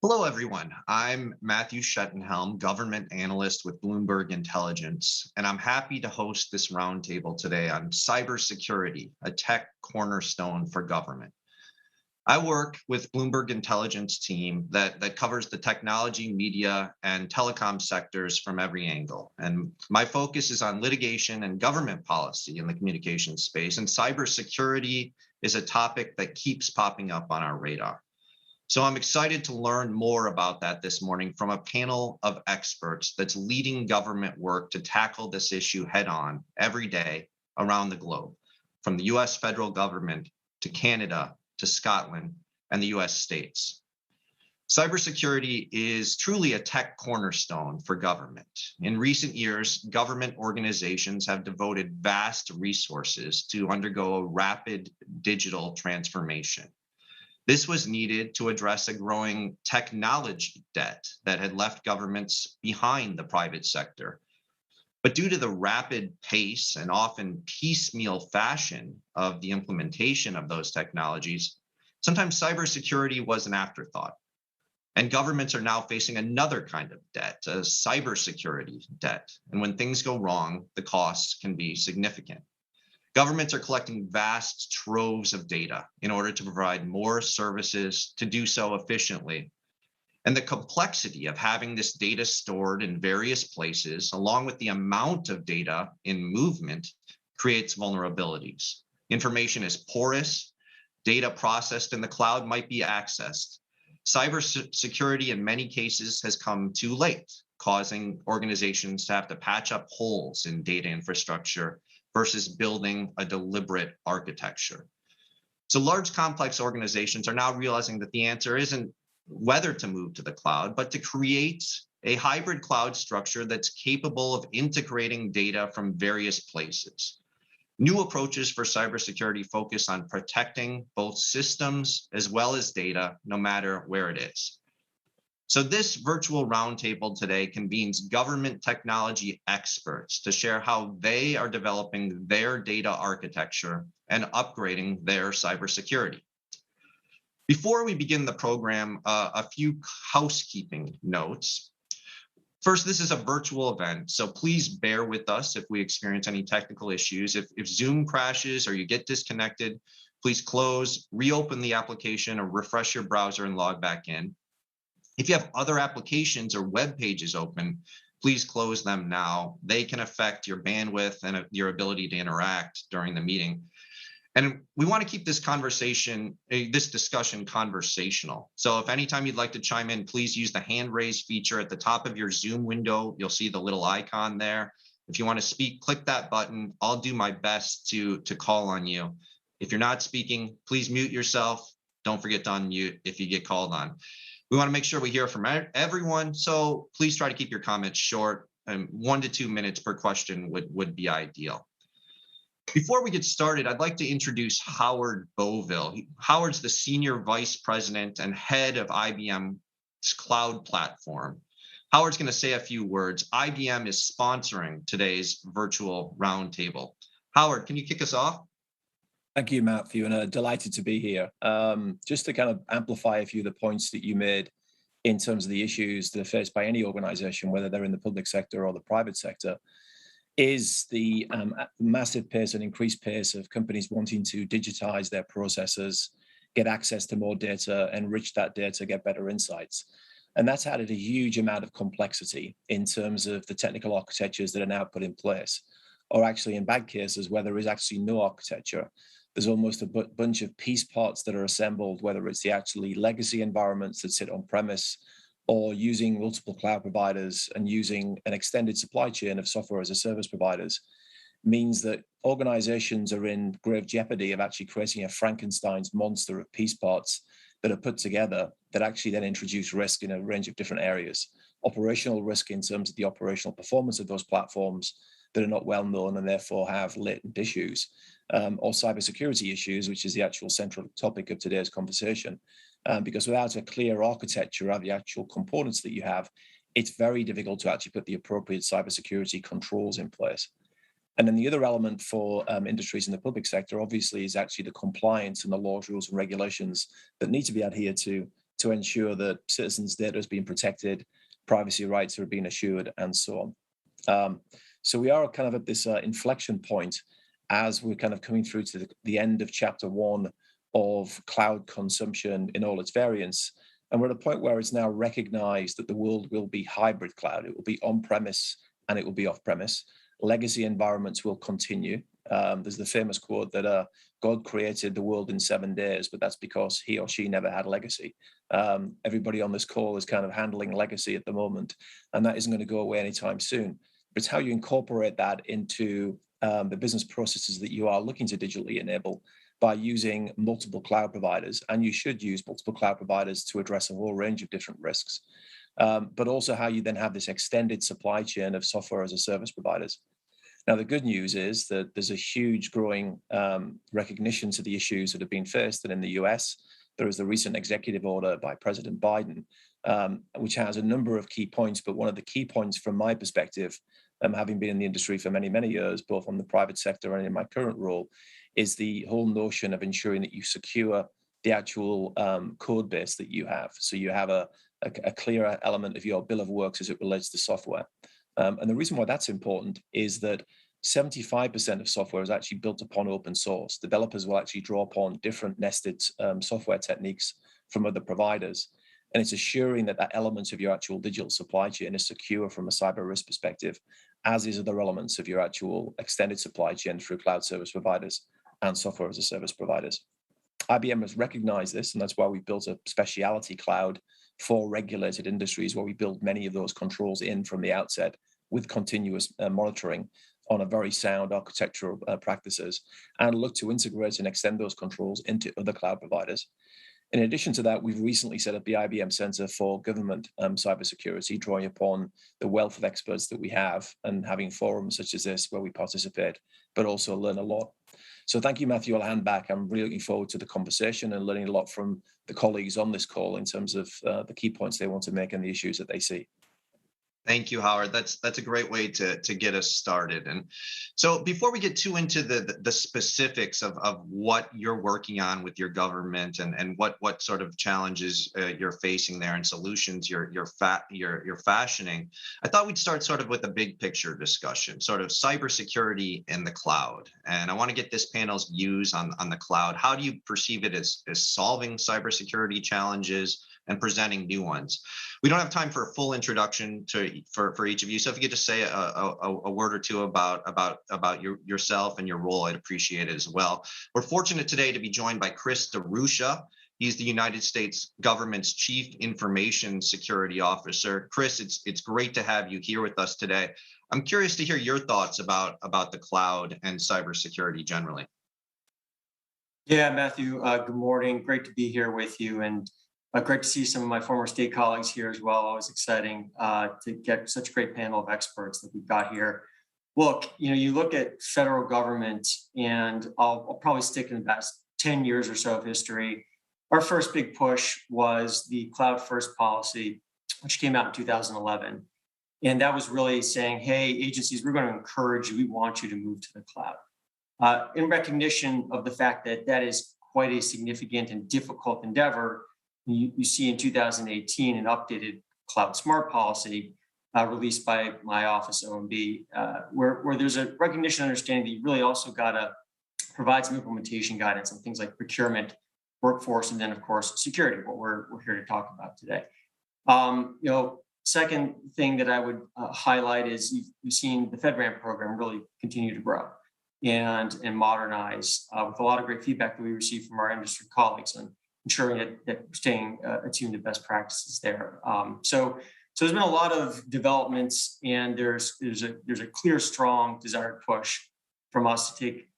Hello, everyone. I'm Matthew Schettenhelm, government analyst with Bloomberg Intelligence, and I'm happy to host this roundtable today on cybersecurity, a tech cornerstone for government. I work with Bloomberg Intelligence team that covers the technology, media, and telecom sectors from every angle. And my focus is on litigation and government policy in the communications space, and cybersecurity is a topic that keeps popping up on our radar. So I'm excited to learn more about that this morning from a panel of experts that's leading government work to tackle this issue head on every day around the globe, from the US federal government to Canada to Scotland and the US states. Cybersecurity is truly a tech cornerstone for government. In recent years, government organizations have devoted vast resources to undergo a rapid digital transformation. This was needed to address a growing technology debt that had left governments behind the private sector. But due to the rapid pace and often piecemeal fashion of the implementation of those technologies, sometimes cybersecurity was an afterthought. And governments are now facing another kind of debt, a cybersecurity debt. And when things go wrong, the costs can be significant. Governments are collecting vast troves of data in order to provide more services to do so efficiently. And the complexity of having this data stored in various places, along with the amount of data in movement, creates vulnerabilities. Information is porous, data processed in the cloud might be accessed. Cybersecurity in many cases has come too late, causing organizations to have to patch up holes in data infrastructure versus building a deliberate architecture. So large complex organizations are now realizing that the answer isn't whether to move to the cloud, but to create a hybrid cloud structure that's capable of integrating data from various places. New approaches for cybersecurity focus on protecting both systems as well as data, no matter where it is. So this virtual roundtable today convenes government technology experts to share how they are developing their data architecture and upgrading their cybersecurity. Before we begin the program, a few housekeeping notes. First, this is a virtual event, so please bear with us if we experience any technical issues. If Zoom crashes or you get disconnected, please close, reopen the application, or refresh your browser and log back in. If you have other applications or web pages open, please close them now. They can affect your bandwidth and your ability to interact during the meeting. And we want to keep this discussion conversational. So if anytime you'd like to chime in, please use the hand raise feature at the top of your Zoom window. You'll see the little icon there. If you want to speak, click that button. I'll do my best to call on you. If you're not speaking, please mute yourself. Don't forget to unmute if you get called on. We want to make sure we hear from everyone, so please try to keep your comments short. 1 to 2 minutes per question would be ideal. Before we get started, I'd like to introduce Howard Boville. Howard's the Senior Vice President and Head of IBM's Cloud Platform. Howard's going to say a few words. IBM is sponsoring today's virtual roundtable. Howard, can you kick us off? Thank you, Matthew, and delighted to be here. Just to kind of amplify a few of the points that you made in terms of the issues that are faced by any organization, whether they're in the public sector or the private sector, is the massive pace and increased pace of companies wanting to digitize their processes, get access to more data, enrich that data, get better insights. And that's added a huge amount of complexity in terms of the technical architectures that are now put in place, or actually in bad cases where there is actually no architecture. There's almost a bunch of piece parts that are assembled, whether it's the actually legacy environments that sit on premise or using multiple cloud providers and using an extended supply chain of software as a service providers, means that organizations are in grave jeopardy of actually creating a Frankenstein's monster of piece parts that are put together that actually then introduce risk in a range of different areas. Operational risk in terms of the operational performance of those platforms that are not well known and therefore have latent issues, or cybersecurity issues, which is the actual central topic of today's conversation. Because without a clear architecture of the actual components that you have, it's very difficult to actually put the appropriate cybersecurity controls in place. And then the other element for industries in the public sector, obviously, is actually the compliance and the laws, rules, and regulations that need to be adhered to to ensure that citizens' data is being protected, privacy rights are being assured, and so on. So we are kind of at this inflection point as we're kind of coming through to the end of chapter 1 of cloud consumption in all its variants. And we're at a point where it's now recognized that the world will be hybrid cloud. It will be on-premise and it will be off-premise. Legacy environments will continue. There's the famous quote that God created the world in 7 days, but that's because he or she never had legacy. Everybody on this call is kind of handling legacy at the moment, and that isn't going to go away anytime soon. But it's how you incorporate that into the business processes that you are looking to digitally enable by using multiple cloud providers, and you should use multiple cloud providers to address a whole range of different risks, but also how you then have this extended supply chain of software as a service providers. Now, the good news is that there's a huge growing recognition to the issues that have been faced, and in the US, there is the recent executive order by President Biden, which has a number of key points, but one of the key points from my perspective, having been in the industry for many, many years, both on the private sector and in my current role, is the whole notion of ensuring that you secure the actual code base that you have. So you have a clearer element of your bill of works as it relates to software. And the reason why that's important is that 75% of software is actually built upon open source. Developers will actually draw upon different nested software techniques from other providers. And it's assuring that that element of your actual digital supply chain is secure from a cyber risk perspective, as is other elements of your actual extended supply chain through cloud service providers and software as a service providers. IBM has recognized this, and that's why we built a specialty cloud for regulated industries, where we build many of those controls in from the outset with continuous monitoring on a very sound architectural practices, and look to integrate and extend those controls into other cloud providers. In addition to that, we've recently set up the IBM Center for Government Cybersecurity, drawing upon the wealth of experts that we have and having forums such as this where we participate, but also learn a lot. So thank you, Matthew. I'll hand back. I'm really looking forward to the conversation and learning a lot from the colleagues on this call in terms of the key points they want to make and the issues that they see. Thank you, Howard. That's a great way to get us started. And so before we get too into the specifics of what you're working on with your government and what sort of challenges you're facing there and solutions you're fashioning, I thought we'd start sort of with a big picture discussion, sort of cybersecurity in the cloud. And I want to get this panel's views on the cloud. How do you perceive it as solving cybersecurity challenges and presenting new ones? We don't have time for a full introduction for each of you. So if you could just say a word or two about yourself and your role, I'd appreciate it as well. We're fortunate today to be joined by Chris DeRusha. He's the United States government's Chief Information Security Officer. Chris, it's great to have you here with us today. I'm curious to hear your thoughts about the cloud and cybersecurity generally. Yeah, Matthew, good morning. Great to be here with you, and great to see some of my former state colleagues here as well. Always exciting to get such a great panel of experts that we've got here. Look, you look at federal government, and I'll probably stick in the past 10 years or so of history. Our first big push was the cloud first policy, which came out in 2011. And that was really saying, hey, agencies, we're going to encourage you. We want you to move to the cloud. In recognition of the fact that that is quite a significant and difficult endeavor, you see in 2018 an updated cloud smart policy released by my office, OMB, where there's a recognition and understanding that you really also got to provide some implementation guidance on things like procurement, workforce, and then, of course, security, what we're here to talk about today. Second thing that I would highlight is you've seen the FedRAMP program really continue to grow and modernize with a lot of great feedback that we received from our industry colleagues on ensuring that we're staying attuned to best practices there. So there's been a lot of developments, and there's a clear, strong, desired push from us to take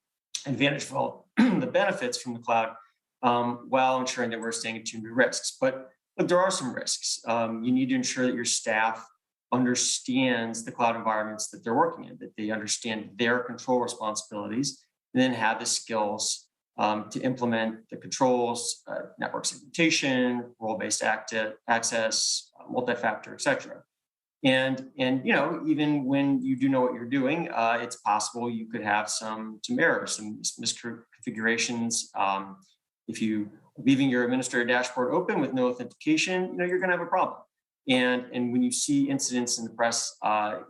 advantage of all the benefits from the cloud while ensuring that we're staying attuned to risks. But look, there are some risks. You need to ensure that your staff understands the cloud environments that they're working in, that they understand their control responsibilities, and then have the skills to implement the controls, network segmentation, role-based access, multi-factor, et cetera. And even when you do know what you're doing, it's possible you could have some errors, some misconfigurations, If you leaving your administrator dashboard open with no authentication, you're going to have a problem. And when you see incidents in the press,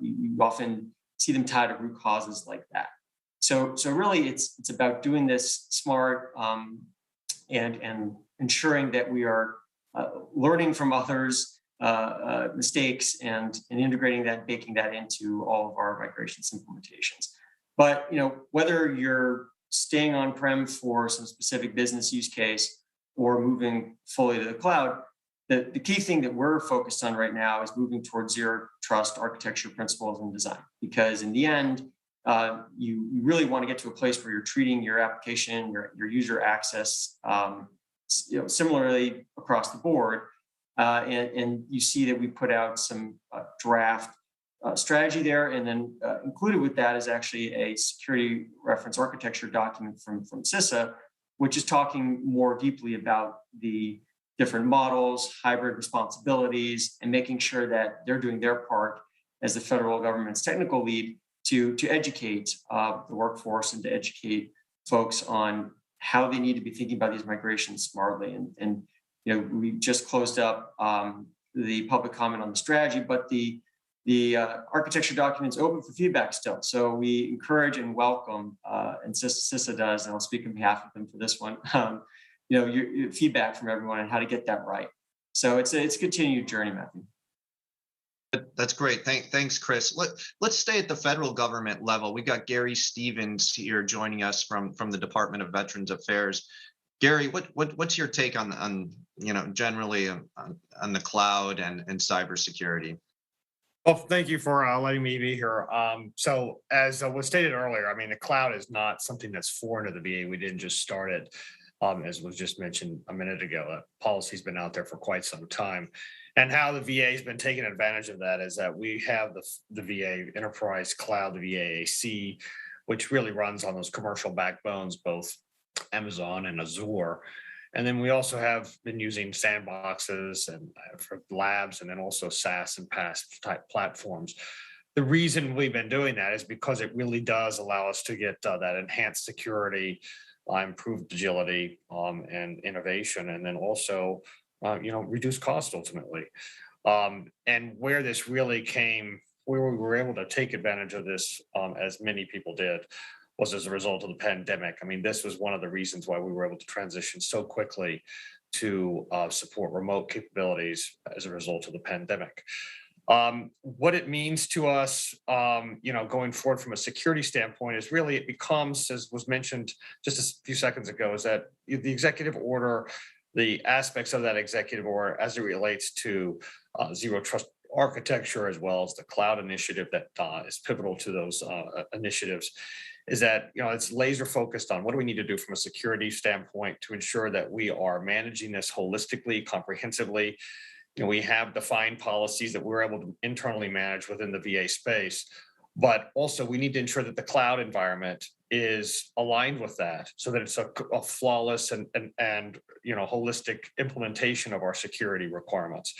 you often see them tied to root causes like that. So really, it's about doing this smart and ensuring that we are learning from others' mistakes and integrating that, baking that into all of our migrations implementations. But whether you're staying on-prem for some specific business use case or moving fully to the cloud, the key thing that we're focused on right now is moving towards zero trust architecture principles and design. Because in the end, you really want to get to a place where you're treating your application, your user access, similarly across the board. And you see that we put out some draft strategy there, and then included with that is actually a security reference architecture document from CISA, which is talking more deeply about the different models, hybrid responsibilities, and making sure that they're doing their part as the federal government's technical lead to educate the workforce and to educate folks on how they need to be thinking about these migrations smartly. And we just closed up the public comment on the strategy, but the architecture document's open for feedback still. So we encourage and welcome, and CISA does, and I'll speak on behalf of them for this one, your feedback from everyone on how to get that right. So it's a continued journey, Matthew. That's great. Thanks, Chris. Let's stay at the federal government level. We got Gary Stevens here joining us from the Department of Veterans Affairs. Gary, what's your take on generally on the cloud and cybersecurity? Well, thank you for letting me be here. So as was stated earlier, I mean, the cloud is not something that's foreign to the VA. We didn't just start it, as was just mentioned a minute ago. That policy's been out there for quite some time. And how the VA has been taking advantage of that is that we have the VA Enterprise Cloud, the VAAC, which really runs on those commercial backbones, both Amazon and Azure. And then we also have been using sandboxes and for labs, and then also SaaS and PaaS type platforms. The reason we've been doing that is because it really does allow us to get that enhanced security, improved agility, and innovation, and then also reduce cost ultimately. And where this really came, where we were able to take advantage of this, as many people did, was as a result of the pandemic. I mean, this was one of the reasons why we were able to transition so quickly to support remote capabilities as a result of the pandemic. What it means to us, going forward from a security standpoint is really, it becomes, as was mentioned just a few seconds ago, is that the executive order, the aspects of that executive order as it relates to zero trust architecture, as well as the cloud initiative that is pivotal to those initiatives, is that it's laser focused on what do we need to do from a security standpoint to ensure that we are managing this holistically, comprehensively. We have defined policies that we're able to internally manage within the VA space, but also we need to ensure that the cloud environment is aligned with that, so that it's a flawless and holistic implementation of our security requirements.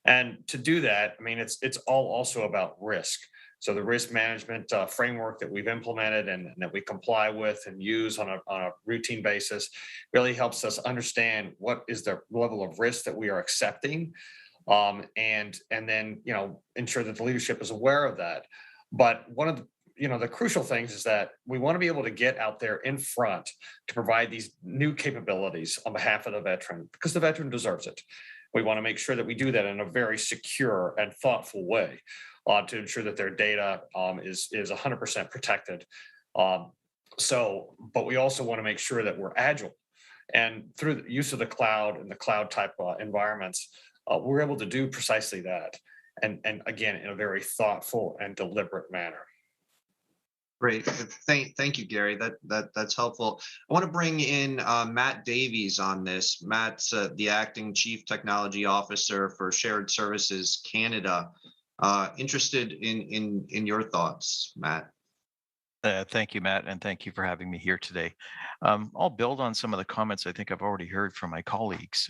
And to do that, I mean, it's all also about risk. So the risk management framework that we've implemented and that we comply with and use on a routine basis really helps us understand what is the level of risk that we are accepting, and then ensure that the leadership is aware of that. But one of the crucial things is that we want to be able to get out there in front to provide these new capabilities on behalf of the veteran, because the veteran deserves it. We want to make sure that we do that in a very secure and thoughtful way, to ensure that their data is 100% protected. But we also want to make sure that we're agile. And through the use of the cloud and the cloud type environments, we're able to do precisely that. And again, in a very thoughtful and deliberate manner. Great. Thank you, Gary. That's helpful. I want to bring in Matt Davies on this. Matt's the acting Chief Technology Officer for Shared Services Canada. Interested in your thoughts, Matt. Thank you, Matt, and thank you for having me here today. I'll build on some of the comments I think I've already heard from my colleagues.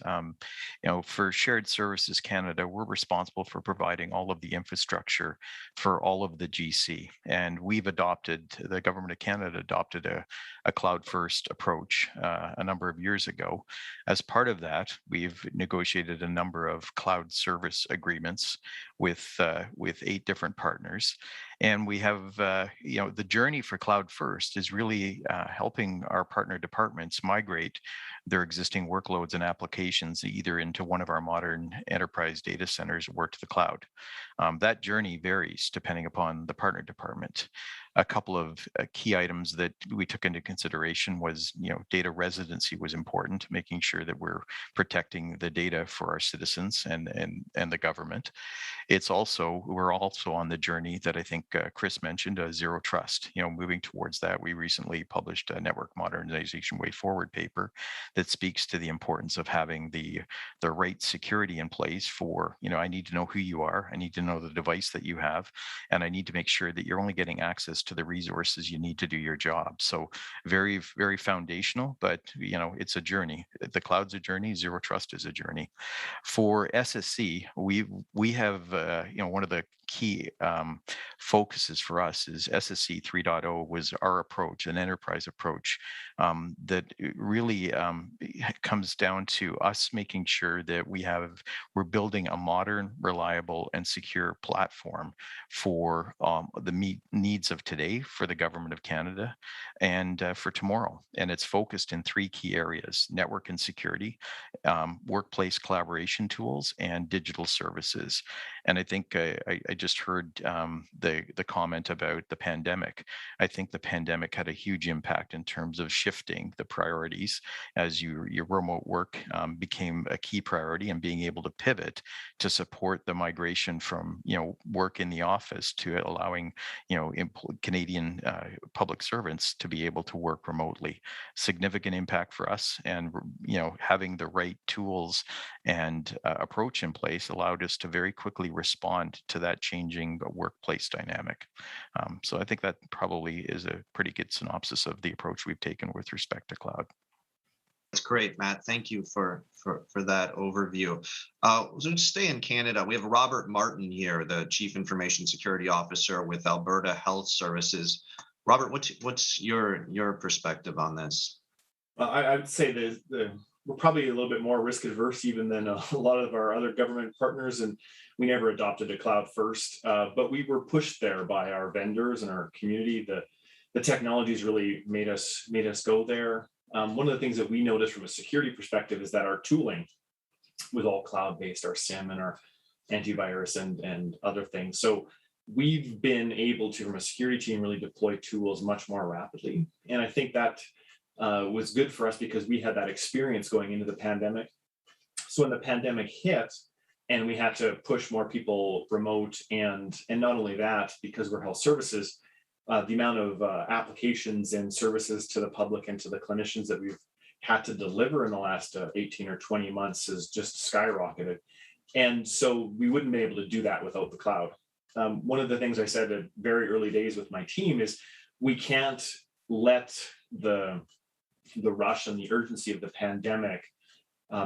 For Shared Services Canada, we're responsible for providing all of the infrastructure for all of the GC, and the government of Canada adopted a cloud-first approach a number of years ago. As part of that, we've negotiated a number of cloud service agreements with 8 different partners. And we have, the journey for Cloud First is really helping our partner departments migrate their existing workloads and applications either into one of our modern enterprise data centers or to the cloud. That journey varies depending upon the partner department. A couple of key items that we took into consideration was, data residency was important, making sure that we're protecting the data for our citizens and the government. We're also on the journey that I think Chris mentioned, zero trust. Moving towards that, we recently published a network modernization way forward paper that speaks to the importance of having the right security in place for, I need to know who you are, I need to know the device that you have, and I need to make sure that you're only getting access to the resources you need to do your job. So very, very foundational, but it's a journey. The cloud's a journey, zero trust is a journey. For SSC, we have one of the key focuses for us is SSC 3.0 was our approach, an enterprise approach that really comes down to us making sure that we're building a modern, reliable, and secure platform for the needs of today for the government of Canada and for tomorrow. And it's focused in 3 key areas: network and security, workplace collaboration tools, and digital services. And I think I just heard the comment about the pandemic. I think the pandemic had a huge impact in terms of shifting the priorities as your remote work became a key priority, and being able to pivot to support the migration from work in the office to allowing Canadian public servants to be able to work remotely. Significant impact for us, and having the right tools and approach in place allowed us to very quickly respond to that changing workplace dynamic. So I think that probably is a pretty good synopsis of the approach we've taken with respect to cloud. That's great, Matt. Thank you for that overview. So to stay in Canada, we have Robert Martin here, the Chief Information Security Officer with Alberta Health Services. Robert, what's your perspective on this? I would say we're probably a little bit more risk adverse even than a lot of our other government partners, and we never adopted a cloud first, but we were pushed there by our vendors and our community. The technologies really made us go there. One of the things that we noticed from a security perspective is that our tooling was all cloud-based, our SIM and our antivirus and other things. So we've been able to, from a security team, really deploy tools much more rapidly. And I think that was good for us because we had that experience going into the pandemic. So when the pandemic hit and we had to push more people remote, and not only that, because we're health services, the amount of applications and services to the public and to the clinicians that we've had to deliver in the last 18 or 20 months has just skyrocketed. And so we wouldn't be able to do that without the cloud. One of the things I said at very early days with my team is we can't let the rush and the urgency of the pandemic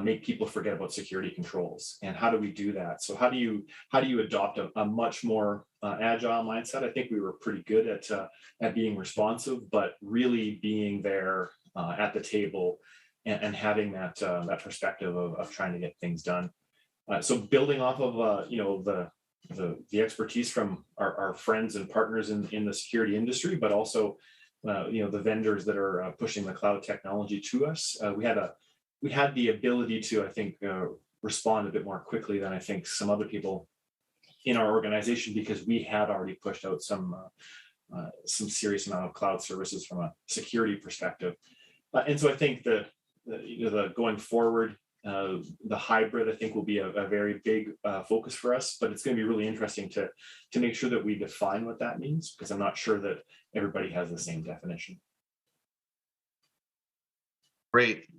make people forget about security controls. And how do we do that? So how do you adopt a much more agile mindset? I think we were pretty good at being responsive, but really being there at the table and having that perspective of trying to get things done. So building off of the expertise from our friends and partners in the security industry, but also the vendors that are pushing the cloud technology to us. We had the ability to, I think, respond a bit more quickly than I think some other people in our organization, because we had already pushed out some serious amount of cloud services from a security perspective. And so I think the going forward, the hybrid, I think, will be a very big focus for us, but it's going to be really interesting to make sure that we define what that means, because I'm not sure that everybody has the same definition.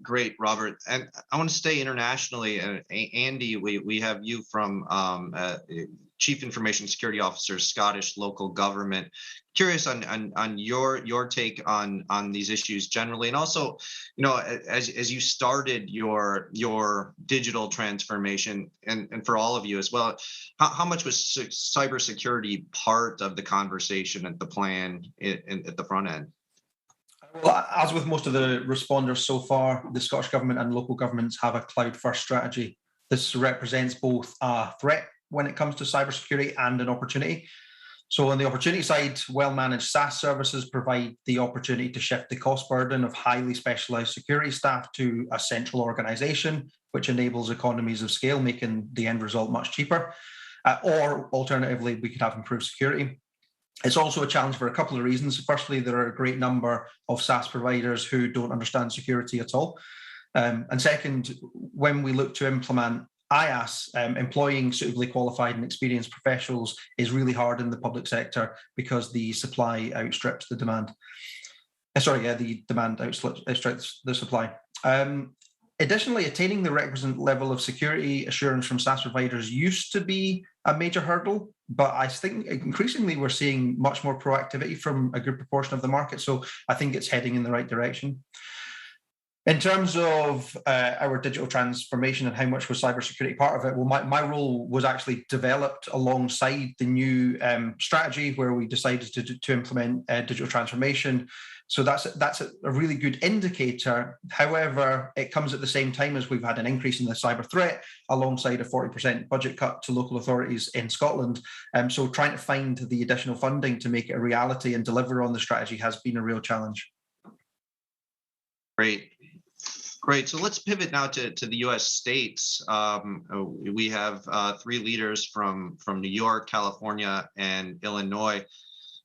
Great, Robert. And I want to stay internationally. Andy, we have you from Chief Information Security Officer, Scottish local government. Curious on your take on these issues generally, and also, as you started your digital transformation, and for all of you as well, how much was cybersecurity part of the conversation at the plan at the front end? Well, as with most of the responders so far, the Scottish Government and local governments have a cloud-first strategy. This represents both a threat when it comes to cybersecurity and an opportunity. So on the opportunity side, well-managed SaaS services provide the opportunity to shift the cost burden of highly specialized security staff to a central organization, which enables economies of scale, making the end result much cheaper. Or alternatively, we could have improved security. It's also a challenge for a couple of reasons. Firstly, there are a great number of SaaS providers who don't understand security at all. And second, when we look to implement IaaS, employing suitably qualified and experienced professionals is really hard in the public sector because the supply outstrips the demand. The demand outstrips the supply. Additionally, attaining the requisite level of security assurance from SaaS providers used to be a major hurdle, but I think increasingly we're seeing much more proactivity from a good proportion of the market. So I think it's heading in the right direction. In terms of our digital transformation and how much was cybersecurity part of it, well, my role was actually developed alongside the new strategy where we decided to implement digital transformation. So that's a really good indicator. However, it comes at the same time as we've had an increase in the cyber threat alongside a 40% budget cut to local authorities in Scotland. So trying to find the additional funding to make it a reality and deliver on the strategy has been a real challenge. Great. So let's pivot now to the U.S. states. We have 3 leaders from New York, California, and Illinois.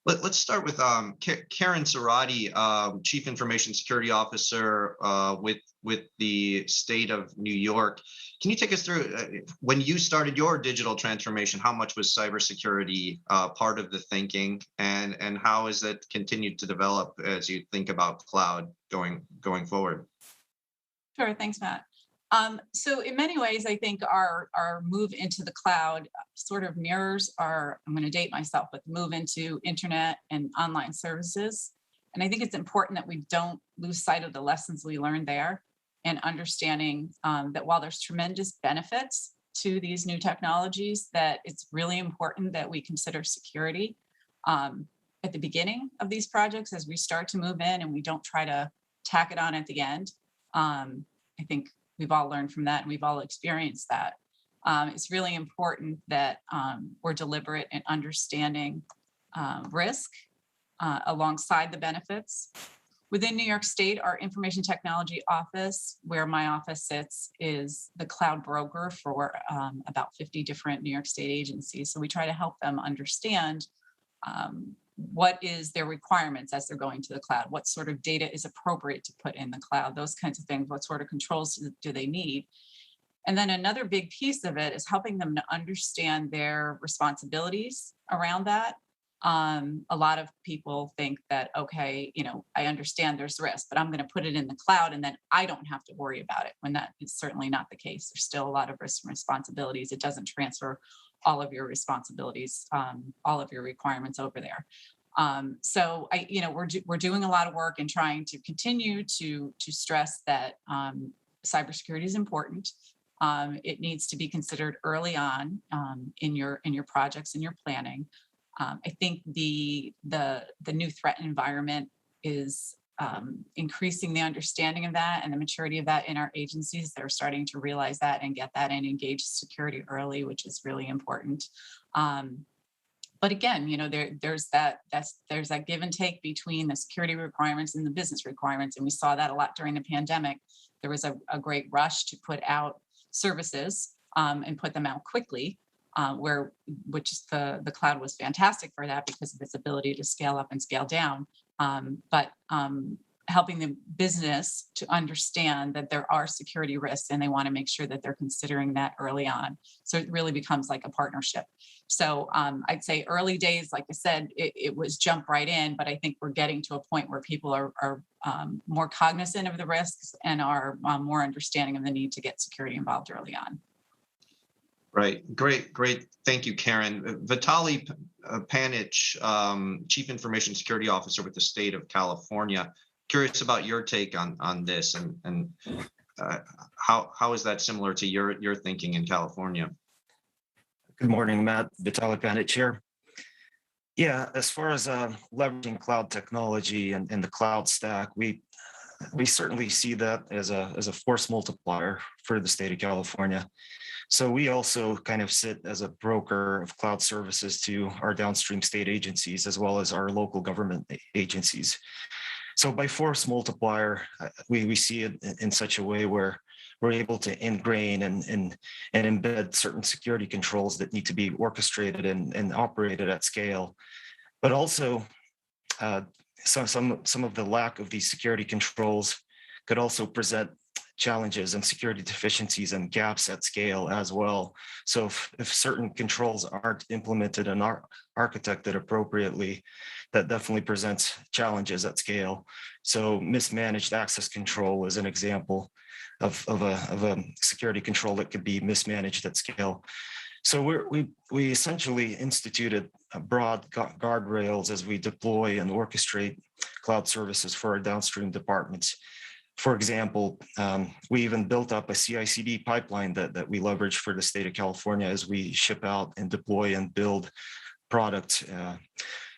Let's start with Karen Sorady, Chief Information Security Officer with the state of New York. Can you take us through when you started your digital transformation? How much was cybersecurity part of the thinking, and how has it continued to develop as you think about cloud going forward? Sure, thanks, Matt. So in many ways, I think our move into the cloud sort of mirrors our, I'm going to date myself, but move into internet and online services. And I think it's important that we don't lose sight of the lessons we learned there and understanding that while there's tremendous benefits to these new technologies, that it's really important that we consider security at the beginning of these projects as we start to move in, and we don't try to tack it on at the end. I think we've all learned from that, and we've all experienced that. It's really important that we're deliberate in understanding risk alongside the benefits. Within New York State, our information technology office, where my office sits, is the cloud broker for about 50 different New York State agencies. So we try to help them understand what is their requirements as they're going to the cloud, what sort of data is appropriate to put in the cloud, those kinds of things, what sort of controls do they need. And then another big piece of it is helping them to understand their responsibilities around that. A lot of people think that, okay, I understand there's risk, but I'm going to put it in the cloud and then I don't have to worry about it, when that is certainly not the case. There's still a lot of risk and responsibilities. It doesn't transfer all of your responsibilities, all of your requirements over there. So we're doing a lot of work in trying to continue to stress that cybersecurity is important. It needs to be considered early on in your projects and your planning. I think the new threat environment is increasing the understanding of that and the maturity of that in our agencies. They're starting to realize that and get that and engage security early, which is really important. But again, there's that give and take between the security requirements and the business requirements, and we saw that a lot during the pandemic. There was a great rush to put out services and put them out quickly. Which the cloud was fantastic for that because of its ability to scale up and scale down, but helping the business to understand that there are security risks and they want to make sure that they're considering that early on. So it really becomes like a partnership. So I'd say early days, like I said, it was jump right in, but I think we're getting to a point where people are more cognizant of the risks and are more understanding of the need to get security involved early on. Right. Great. Thank you, Karen. Vitaliy Panych, Chief Information Security Officer with the state of California. Curious about your take on this, and how is that similar to your thinking in California? Good morning, Matt. Vitaliy Panych here. Yeah, as far as leveraging cloud technology and the cloud stack, we certainly see that as a force multiplier for the state of California. So we also kind of sit as a broker of cloud services to our downstream state agencies, as well as our local government agencies. So by force multiplier, we see it in such a way where we're able to ingrain and embed certain security controls that need to be orchestrated and operated at scale. But also, some of the lack of these security controls could also present challenges and security deficiencies and gaps at scale as well. So if certain controls aren't implemented and are architected appropriately, that definitely presents challenges at scale. So mismanaged access control is an example of a security control that could be mismanaged at scale. So we essentially instituted broad guardrails as we deploy and orchestrate cloud services for our downstream departments. For example, we even built up a CI/CD pipeline that we leverage for the state of California as we ship out and deploy and build product.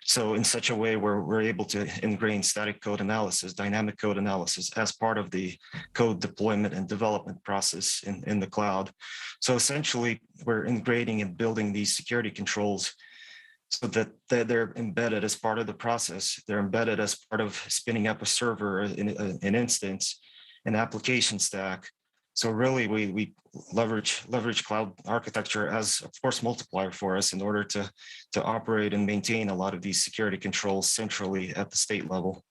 So in such a way where we're able to ingrain static code analysis, dynamic code analysis as part of the code deployment and development process in the cloud. So essentially, we're integrating and building these security controls so that they're embedded as part of the process. They're embedded as part of spinning up a server, an instance, an application stack. So really, we leverage cloud architecture as a force multiplier for us in order to operate and maintain a lot of these security controls centrally at the state level.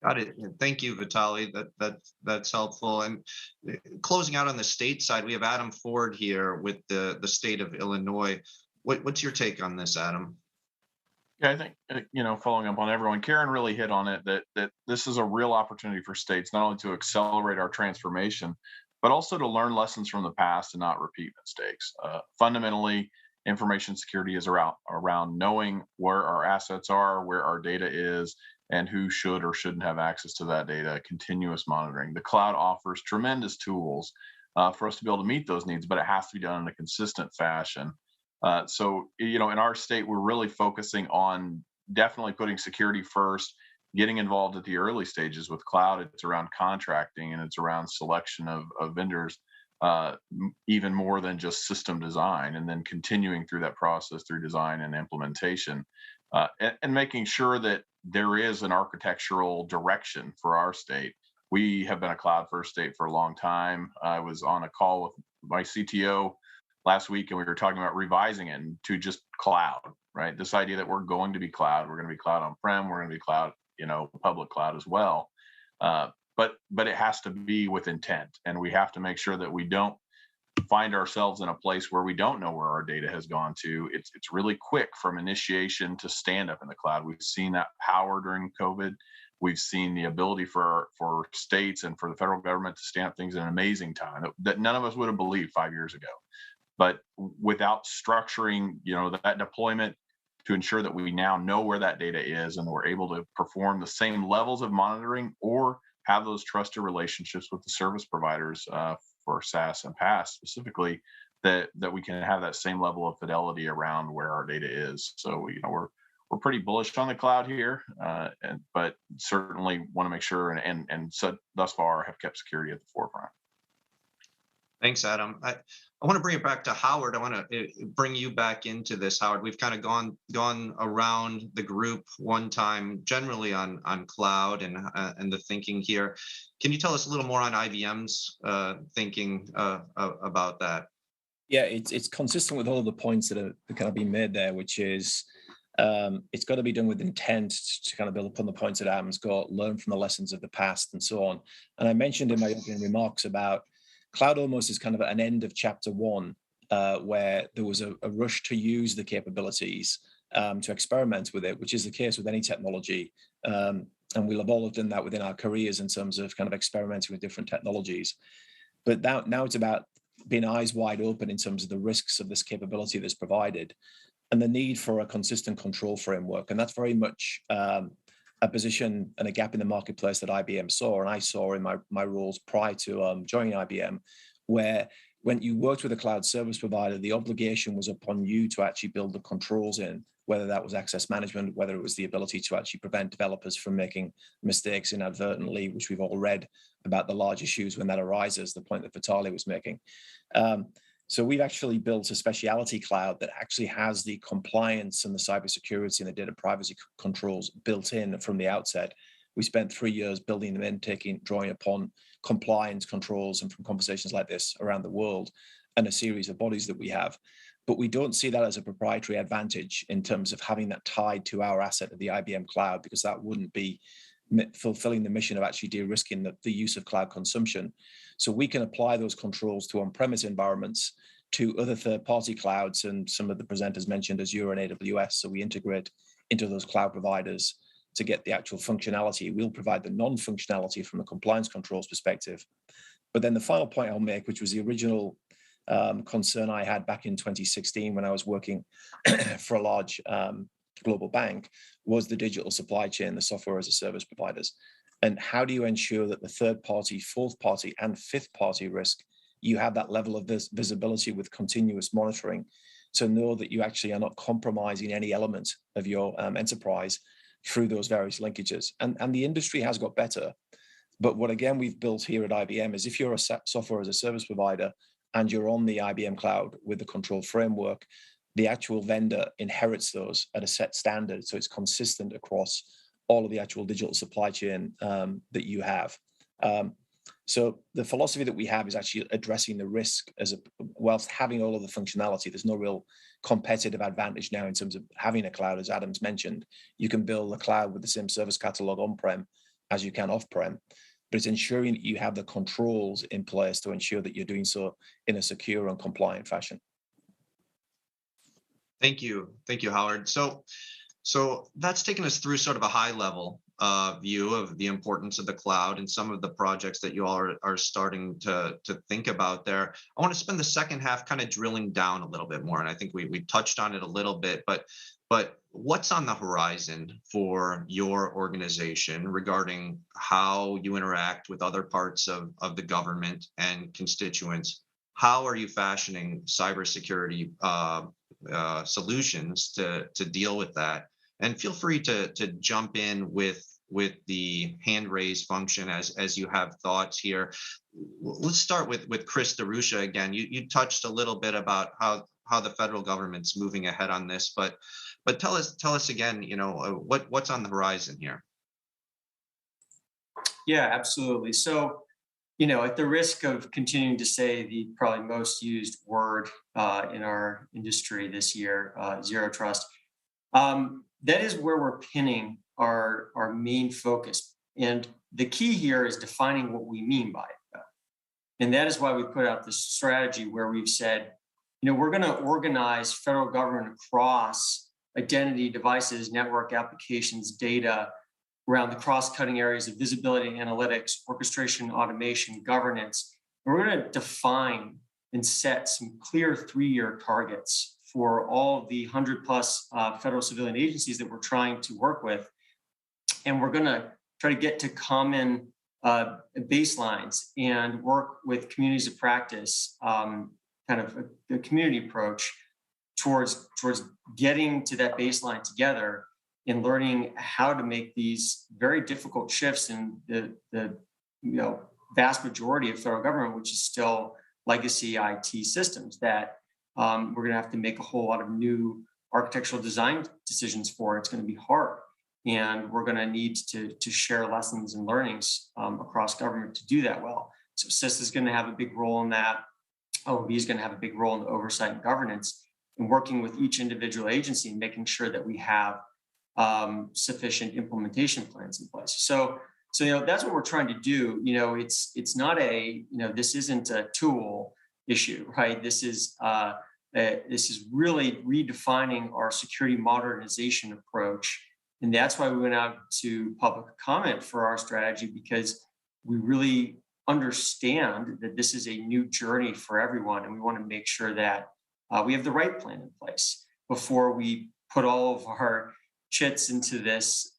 Got it. Thank you, Vitaliy. That's helpful. And closing out on the state side, we have Adam Ford here with the state of Illinois. What's your take on this, Adam? Yeah, I think, following up on everyone, Karen really hit on it, that this is a real opportunity for states, not only to accelerate our transformation, but also to learn lessons from the past and not repeat mistakes. Fundamentally, information security is around knowing where our assets are, where our data is, and who should or shouldn't have access to that data, continuous monitoring. The cloud offers tremendous tools for us to be able to meet those needs, but it has to be done in a consistent fashion. So, in our state, we're really focusing on definitely putting security first, getting involved at the early stages with cloud. It's around contracting and it's around selection of vendors, even more than just system design, and then continuing through that process through design and implementation, and making sure that there is an architectural direction for our state. We have been a cloud first state for a long time. I was on a call with my CTO last week, and we were talking about revising it to just cloud, right? This idea that we're going to be cloud on-prem, we're going to be cloud, public cloud as well. But it has to be with intent, and we have to make sure that we don't find ourselves in a place where we don't know where our data has gone to. It's really quick from initiation to stand up in the cloud. We've seen that power during COVID. We've seen the ability for states and for the federal government to stand up things in an amazing time that none of us would have believed 5 years ago. But without structuring, that deployment to ensure that we now know where that data is and we're able to perform the same levels of monitoring or have those trusted relationships with the service providers for SaaS and PaaS specifically, that we can have that same level of fidelity around where our data is. So, we're pretty bullish on the cloud here, but certainly want to make sure and so thus far have kept security at the forefront. Thanks, Adam. I want to bring it back to Howard. I want to bring you back into this, Howard. We've kind of gone around the group one time, generally on cloud and the thinking here. Can you tell us a little more on IBM's thinking about that? Yeah, it's consistent with all of the points that are kind of being made there, which is it's got to be done with intent to kind of build upon the points that Adam's got, learn from the lessons of the past and so on. And I mentioned in my opening remarks about cloud almost is kind of at an end of chapter one, where there was a rush to use the capabilities to experiment with it, which is the case with any technology. And we'll have all done that within our careers in terms of kind of experimenting with different technologies. But now it's about been eyes wide open in terms of the risks of this capability that's provided and the need for a consistent control framework. And that's very much a position and a gap in the marketplace that IBM saw, and I saw in my roles prior to joining IBM, where when you worked with a cloud service provider, the obligation was upon you to actually build the controls in, whether that was access management, whether it was the ability to actually prevent developers from making mistakes inadvertently, which we've all read about the large issues when that arises, the point that Vitaliy was making. So we've actually built a specialty cloud that actually has the compliance and the cybersecurity and the data privacy controls built in from the outset. We spent 3 years building them in, drawing upon compliance controls and from conversations like this around the world and a series of bodies that we have. But we don't see that as a proprietary advantage in terms of having that tied to our asset of the IBM cloud, because that wouldn't be fulfilling the mission of actually de-risking the use of cloud consumption. So we can apply those controls to on-premise environments, to other third-party clouds, and some of the presenters mentioned Azure and AWS. So we integrate into those cloud providers to get the actual functionality. We'll provide the non-functionality from a compliance controls perspective. But then the final point I'll make, which was the original concern I had back in 2016 when I was working for a large global bank, was the digital supply chain, the software as a service providers. And how do you ensure that the third party, fourth party, and fifth party risk, you have that level of visibility with continuous monitoring to know that you actually are not compromising any element of your enterprise through those various linkages. And the industry has got better. But what, again, we've built here at IBM is if you're a software as a service provider and you're on the IBM cloud with the control framework, the actual vendor inherits those at a set standard. So it's consistent across all of the actual digital supply chain that you have. So the philosophy that we have is actually addressing the risk whilst having all of the functionality. There's no real competitive advantage now in terms of having a cloud, as Adam's mentioned. You can build a cloud with the same service catalog on-prem as you can off-prem, but it's ensuring that you have the controls in place to ensure that you're doing so in a secure and compliant fashion. Thank you, Howard. So that's taken us through sort of a high level view of the importance of the cloud and some of the projects that you all are starting to think about there. I want to spend the second half kind of drilling down a little bit more, and I think we touched on it a little bit, but what's on the horizon for your organization regarding how you interact with other parts of the government and constituents? How are you fashioning cybersecurity solutions to deal with that? And feel free to jump in with the hand raise function as you have thoughts here. Let's start with Chris DeRusha again. You touched a little bit about how the federal government's moving ahead on this, but tell us again, what's on the horizon here? Yeah, absolutely. So, at the risk of continuing to say the probably most used word in our industry this year, zero trust, that is where we're pinning our main focus. And the key here is defining what we mean by it. And that is why we put out this strategy where we've said, we're going to organize federal government across identity, devices, network applications, data, around the cross-cutting areas of visibility, analytics, orchestration, automation, governance. And we're going to define and set some clear 3-year targets for all of the 100+ federal civilian agencies that we're trying to work with. And we're going to try to get to common baselines and work with communities of practice, kind of a community approach towards getting to that baseline together and learning how to make these very difficult shifts in the vast majority of federal government, which is still legacy IT systems that we're going to have to make a whole lot of new architectural design decisions for. It's going to be hard. And we're going to need to share lessons and learnings across government to do that well. So CIS is going to have a big role in that. OMB is going to have a big role in the oversight and governance and working with each individual agency and making sure that we have sufficient implementation plans in place. So that's what we're trying to do. It's not this isn't a tool issue, right? This is really redefining our security modernization approach. And that's why we went out to public comment for our strategy, because we really understand that this is a new journey for everyone, and we want to make sure that we have the right plan in place before we put all of our chits into this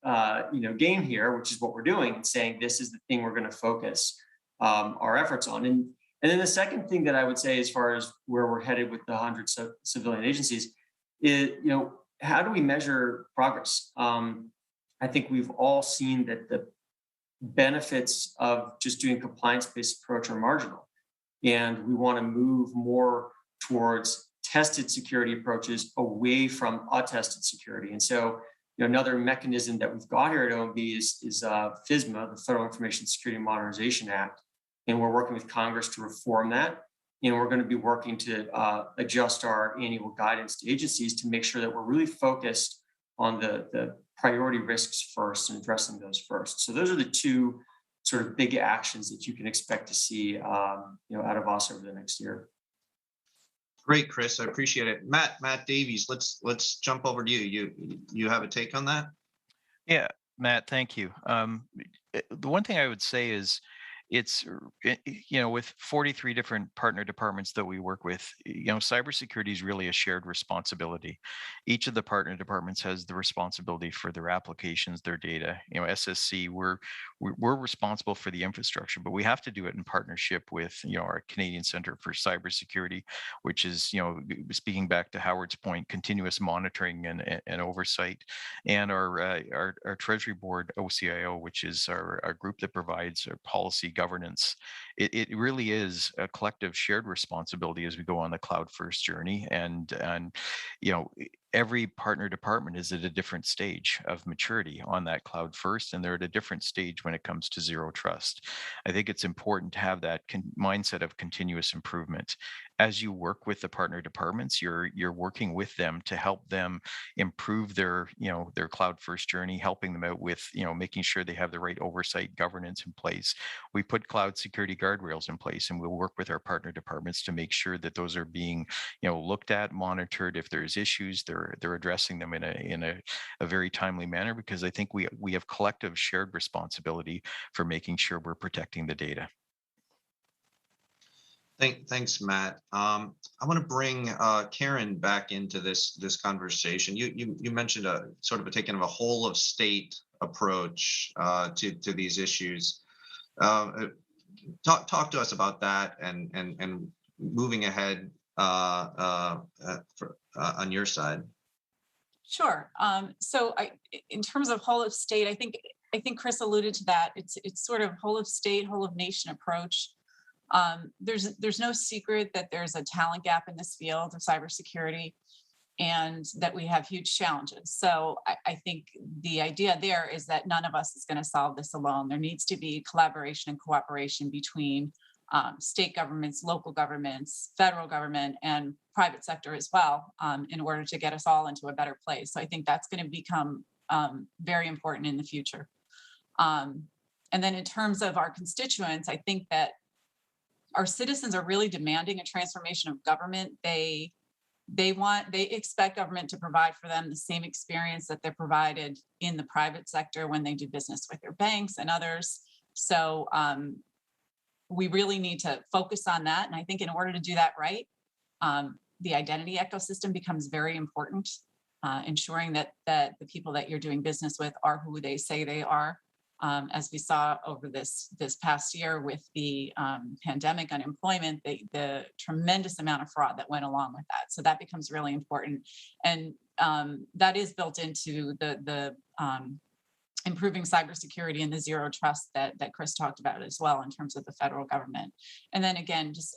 game here, which is what we're doing, and saying this is the thing we're going to focus our efforts on. And then the second thing that I would say, as far as where we're headed with the 100 civilian agencies, is how do we measure progress? I think we've all seen that the benefits of just doing compliance-based approach are marginal, and we want to move more towards tested security approaches away from untested security. And so, another mechanism that we've got here at OMB is FISMA, the Federal Information Security Modernization Act, and we're working with Congress to reform that. And we're going to be working to adjust our annual guidance to agencies to make sure that we're really focused on the priority risks first and addressing those first. So those are the two sort of big actions that you can expect to see out of us over the next year. Great, Chris. I appreciate it. Matt Davies, let's jump over to you. You have a take on that? Yeah, Matt, thank you. The one thing I would say is it's, with 43 different partner departments that we work with, cybersecurity is really a shared responsibility. Each of the partner departments has the responsibility for their applications, their data. SSC, we're responsible for the infrastructure, but we have to do it in partnership with, our Canadian Centre for Cybersecurity, which is, speaking back to Howard's point, continuous monitoring and oversight, and our Treasury Board OCIO, which is our group that provides our policy governance. It really is a collective shared responsibility as we go on the cloud first journey, and every partner department is at a different stage of maturity on that cloud first, and they're at a different stage when it comes to zero trust. I think it's important to have that mindset of continuous improvement. As you work with the partner departments, you're working with them to help them improve their cloud first journey, helping them out with making sure they have the right oversight governance in place. We put cloud security guardrails in place, and we'll work with our partner departments to make sure that those are being looked at, monitored. If there's issues, they're addressing them in a very timely manner, because I think we have collective shared responsibility for making sure we're protecting the data. Thanks, Matt. I want to bring Karen back into this conversation. You mentioned a sort of taking a whole of state approach to these issues. Talk to us about that and moving ahead on your side. Sure. So in terms of whole of state, I think Chris alluded to that. It's sort of whole of state, whole of nation approach. There's no secret that there's a talent gap in this field of cybersecurity, and that we have huge challenges. So I think the idea there is that none of us is going to solve this alone. There needs to be collaboration and cooperation between state governments, local governments, federal government, and private sector as well, in order to get us all into a better place. So I think that's going to become very important in the future. And then in terms of our constituents, I think that our citizens are really demanding a transformation of government. They expect government to provide for them the same experience that they're provided in the private sector when they do business with their banks and others. So we really need to focus on that. And I think in order to do that right, the identity ecosystem becomes very important, ensuring that the people that you're doing business with are who they say they are. As we saw over this past year with the pandemic, unemployment, the tremendous amount of fraud that went along with that. So that becomes really important. And that is built into the improving cybersecurity and the zero trust that Chris talked about as well in terms of the federal government. And then again, just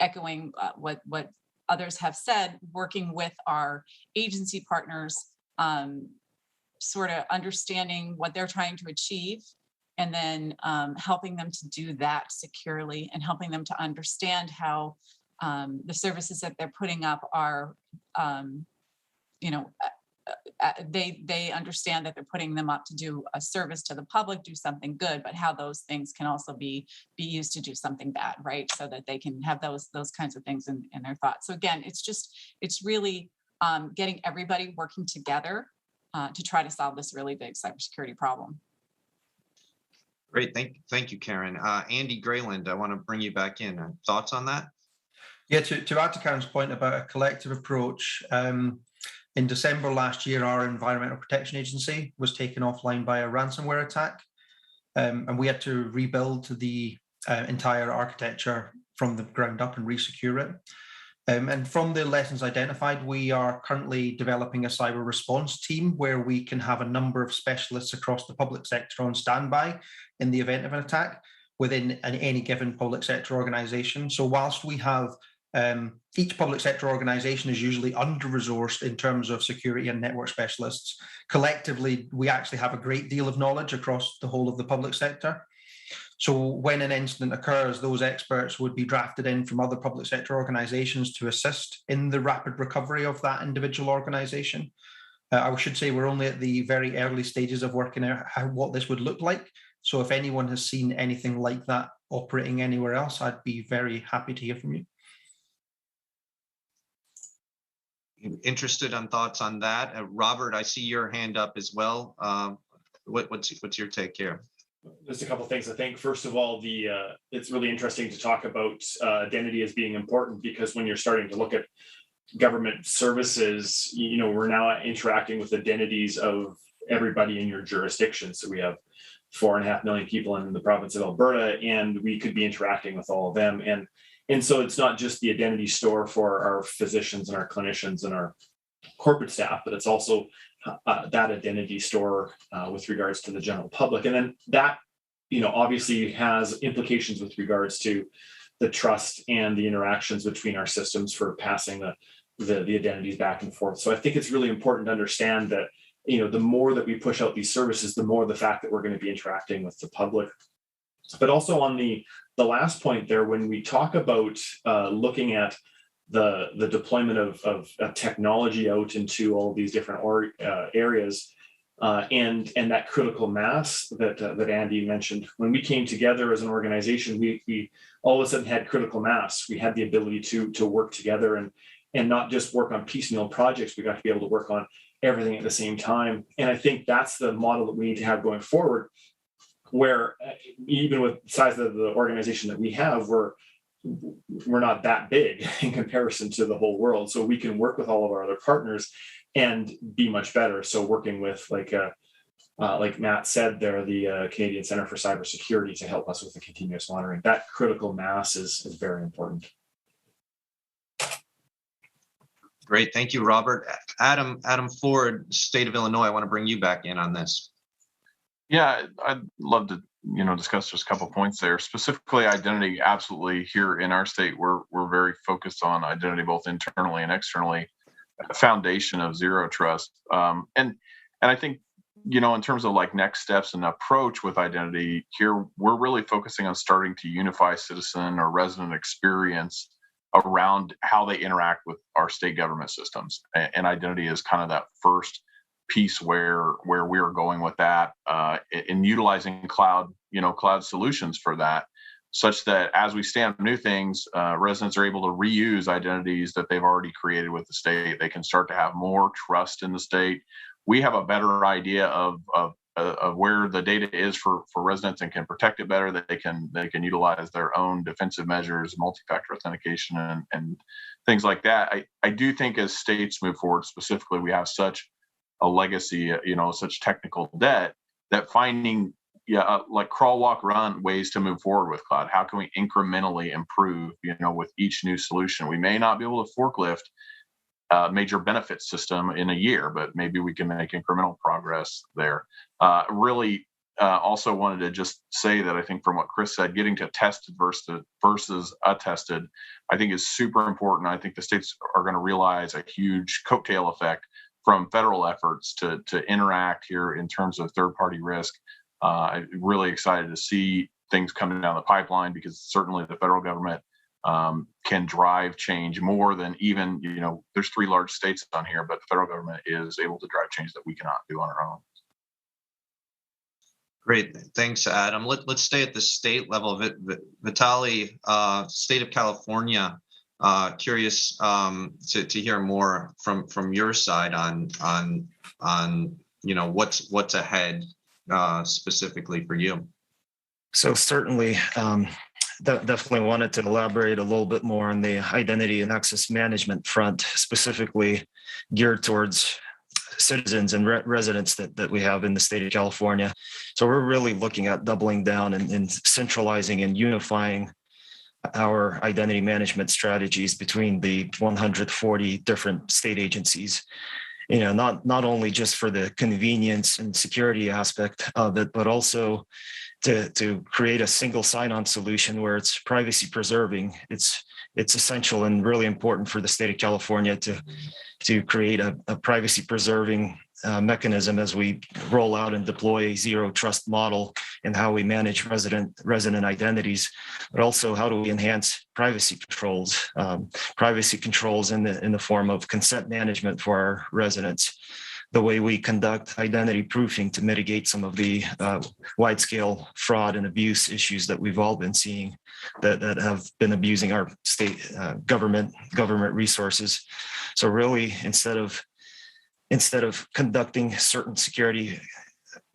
echoing what others have said, working with our agency partners, sort of understanding what they're trying to achieve, and then helping them to do that securely, and helping them to understand how the services that they're putting up are, they understand that they're putting them up to do a service to the public, do something good, but how those things can also be used to do something bad, right? So that they can have those kinds of things in their thoughts. So again, it's really getting everybody working together to try to solve this really big cybersecurity problem. Great. Thank you, Karen. Andy Grayland, I want to bring you back in. Thoughts on that? Yeah, to add to Karen's point about a collective approach, in December last year, our Environmental Protection Agency was taken offline by a ransomware attack, and we had to rebuild the entire architecture from the ground up and resecure it. And from the lessons identified, we are currently developing a cyber response team where we can have a number of specialists across the public sector on standby in the event of an attack within any given public sector organization. So whilst we have each public sector organization is usually under-resourced in terms of security and network specialists, collectively, we actually have a great deal of knowledge across the whole of the public sector. So when an incident occurs, those experts would be drafted in from other public sector organizations to assist in the rapid recovery of that individual organization. I should say we're only at the very early stages of working out what this would look like. So if anyone has seen anything like that operating anywhere else, I'd be very happy to hear from you. Interested on thoughts on that? Robert, I see your hand up as well. What's your take here? Just a couple of things. I think, first of all, it's really interesting to talk about identity as being important, because when you're starting to look at government services, we're now interacting with identities of everybody in your jurisdiction. So we have 4.5 million people in the province of Alberta, and we could be interacting with all of them. And so it's not just the identity store for our physicians and our clinicians and our corporate staff, but it's also that identity store with regards to the general public. And then that, obviously has implications with regards to the trust and the interactions between our systems for passing the identities back and forth. So I think it's really important to understand that, the more that we push out these services, the more the fact that we're going to be interacting with the public. But also on the last point there, when we talk about looking at the deployment of technology out into all of these different areas, and that critical mass that Andy mentioned, when we came together as an organization, we all of a sudden had critical mass. We had the ability to work together and not just work on piecemeal projects. We got to be able to work on everything at the same time. And I think that's the model that we need to have going forward, where even with the size of the organization that we have, we're not that big in comparison to the whole world. So we can work with all of our other partners and be much better. So working with, like Matt said there, the Canadian Centre for Cybersecurity to help us with the continuous monitoring, that critical mass is very important. Great, thank you, Robert. Adam Ford, State of Illinois, I want to bring you back in on this. Yeah, I'd love to, discuss just a couple of points there. Specifically, identity. Absolutely, here in our state, we're very focused on identity, both internally and externally. A foundation of zero trust, and I think, in terms of like next steps and approach with identity here, we're really focusing on starting to unify citizen or resident experience around how they interact with our state government systems, and identity is kind of that first piece where we're going with that, in utilizing cloud solutions for that, such that as we stand up new things, residents are able to reuse identities that they've already created with the state. They can start to have more trust in the state. We have a better idea of where the data is for residents and can protect it better. That they can utilize their own defensive measures, multi-factor authentication, and things like that. I do think as states move forward, specifically, we have such a legacy, such technical debt, that finding like crawl, walk, run ways to move forward with cloud. How can we incrementally improve, with each new solution? We may not be able to forklift major benefit system in a year, but maybe we can make incremental progress there. Really also wanted to just say that I think from what Chris said, getting to tested versus attested, I think is super important. I think the states are going to realize a huge coattail effect from federal efforts to interact here in terms of third-party risk. I'm really excited to see things coming down the pipeline, because certainly the federal government can drive change more than even, there's 3 large states on here, but the federal government is able to drive change that we cannot do on our own. Great, thanks, Adam. Let's stay at the state level. Vitaliy, state of California, curious to hear more from your side on what's ahead specifically for you. So certainly, definitely wanted to elaborate a little bit more on the identity and access management front, specifically geared towards citizens and residents that we have in the state of California. So we're really looking at doubling down and centralizing and unifying our identity management strategies between the 140 different state agencies. You know, not only just for the convenience and security aspect of it, but also to create a single sign-on solution where it's privacy preserving. It's essential and really important for the state of California to create a privacy preserving mechanism as we roll out and deploy a zero trust model in how we manage resident identities, but also how do we enhance privacy controls in the form of consent management for our residents, the way we conduct identity proofing to mitigate some of the wide-scale fraud and abuse issues that we've all been seeing that have been abusing our state government resources. So really, instead of conducting certain security